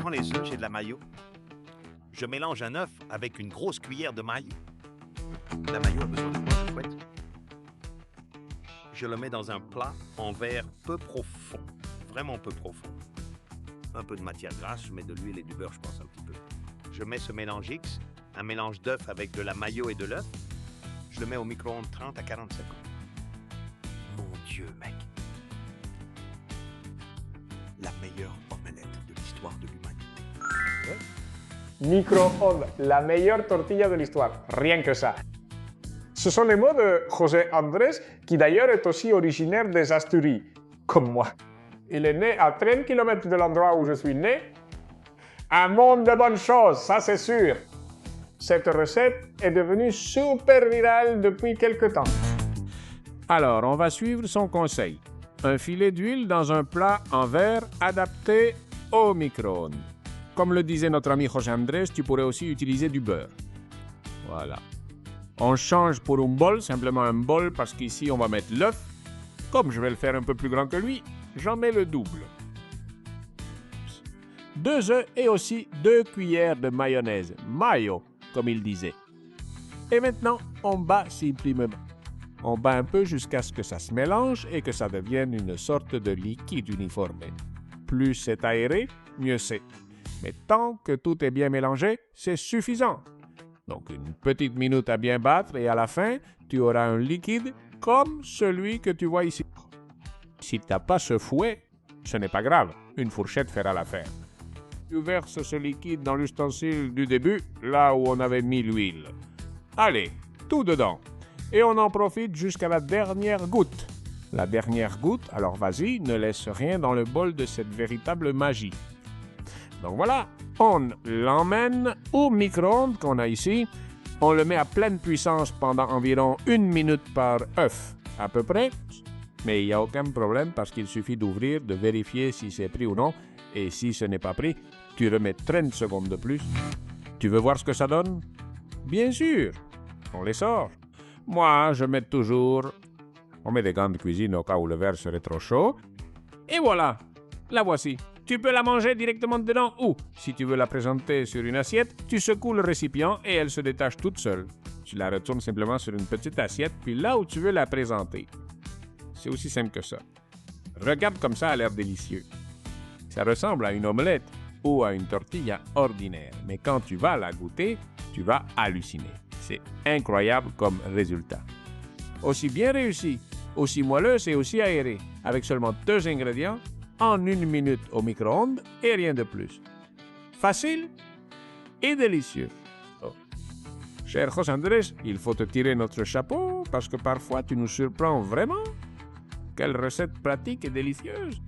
prends les œufs, j'ai de la mayo. Je mélange un œuf avec une grosse cuillère de maille. La mayo a besoin de quoi, je fouette? Je le mets dans un plat en verre peu profond, vraiment peu profond. Un peu de matière grasse, je mets de l'huile et du beurre, je pense un petit peu. Je mets ce mélange X, un mélange d'œuf avec de la mayo et de l'œuf. Je le mets au micro-ondes 30 à 40 secondes. Mon Dieu, mec! La meilleure omelette de l'histoire de l'humanité. Micro-ondes, la meilleure tortilla de l'histoire. Rien que ça. Ce sont les mots de José Andrés, qui d'ailleurs est aussi originaire des Asturies, comme moi. Il est né à 30 km de l'endroit où je suis né. Un monde de bonnes choses, ça c'est sûr. Cette recette est devenue super virale depuis quelque temps. Alors, on va suivre son conseil. Un filet d'huile dans un plat en verre adapté au micro-ondes. Comme le disait notre ami José Andrés, tu pourrais aussi utiliser du beurre. Voilà. On change pour un bol, simplement un bol, parce qu'ici on va mettre l'œuf. Comme je vais le faire un peu plus grand que lui, j'en mets le double. 2 œufs et aussi 2 cuillères de mayonnaise, mayo, comme il disait. Et maintenant, on bat simplement. On bat un peu jusqu'à ce que ça se mélange et que ça devienne une sorte de liquide uniforme. Plus c'est aéré, mieux c'est. Mais tant que tout est bien mélangé, c'est suffisant. Donc une petite minute à bien battre et à la fin, tu auras un liquide comme celui que tu vois ici. Si tu n'as pas ce fouet, ce n'est pas grave, une fourchette fera l'affaire. Tu verses ce liquide dans l'ustensile du début, là où on avait mis l'huile. Allez, tout dedans. Et on en profite jusqu'à la dernière goutte. La dernière goutte, alors vas-y, ne laisse rien dans le bol de cette véritable magie. Donc voilà, on l'emmène au micro-ondes qu'on a ici. On le met à pleine puissance pendant environ 1 minute par œuf, à peu près. Mais il n'y a aucun problème parce qu'il suffit d'ouvrir, de vérifier si c'est pris ou non. Et si ce n'est pas pris, tu remets 30 secondes de plus. Tu veux voir ce que ça donne? Bien sûr, on les sort. Moi, je mets toujours... On met des gants de cuisine au cas où le verre serait trop chaud. Et voilà, la voici. Tu peux la manger directement dedans ou, si tu veux la présenter sur une assiette, tu secoues le récipient et elle se détache toute seule. Tu la retournes simplement sur une petite assiette, puis là où tu veux la présenter. C'est aussi simple que ça. Regarde comme ça a l'air délicieux. Ça ressemble à une omelette ou à une tortilla ordinaire, mais quand tu vas la goûter, tu vas halluciner. C'est incroyable comme résultat. Aussi bien réussi, aussi moelleuse et aussi aérée, avec seulement 2 ingrédients, en 1 minute au micro-ondes et rien de plus. Facile et délicieux. Oh. Cher José Andrés, il faut te tirer notre chapeau parce que parfois tu nous surprends vraiment. Quelle recette pratique et délicieuse.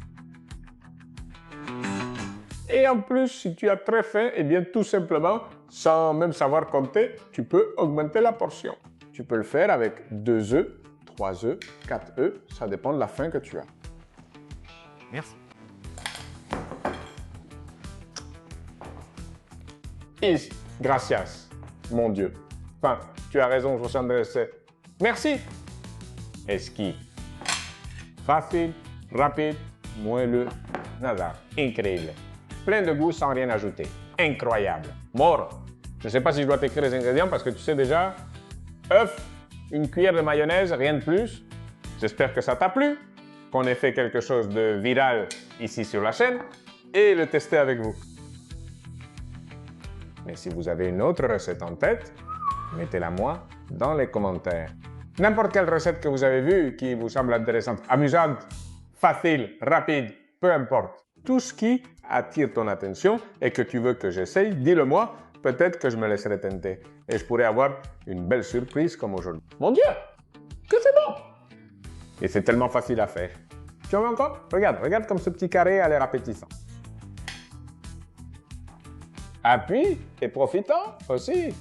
Et en plus, si tu as très faim, eh bien tout simplement, sans même savoir compter, tu peux augmenter la portion. Tu peux le faire avec 2 œufs, 3 œufs, 4 œufs, ça dépend de la faim que tu as. Merci. Easy, gracias, mon Dieu. Enfin, tu as raison, José Andrés, c'est merci. Esqui. Facile, rapide, moelleux, nada, incroyable. Plein de goût sans rien ajouter. Incroyable. Mort. Je ne sais pas si je dois t'écrire les ingrédients parce que tu sais déjà. Œuf, une cuillère de mayonnaise, rien de plus. J'espère que ça t'a plu, qu'on ait fait quelque chose de viral ici sur la chaîne et le tester avec vous. Mais si vous avez une autre recette en tête, mettez-la moi dans les commentaires. N'importe quelle recette que vous avez vue qui vous semble intéressante, amusante, facile, rapide, peu importe. Tout ce qui attire ton attention et que tu veux que j'essaye, dis-le moi, peut-être que je me laisserai tenter. Et je pourrais avoir une belle surprise comme aujourd'hui. Mon Dieu, que c'est bon! Et c'est tellement facile à faire. Tu en veux encore? Regarde comme ce petit carré a l'air appétissant. Appuie et profitant aussi.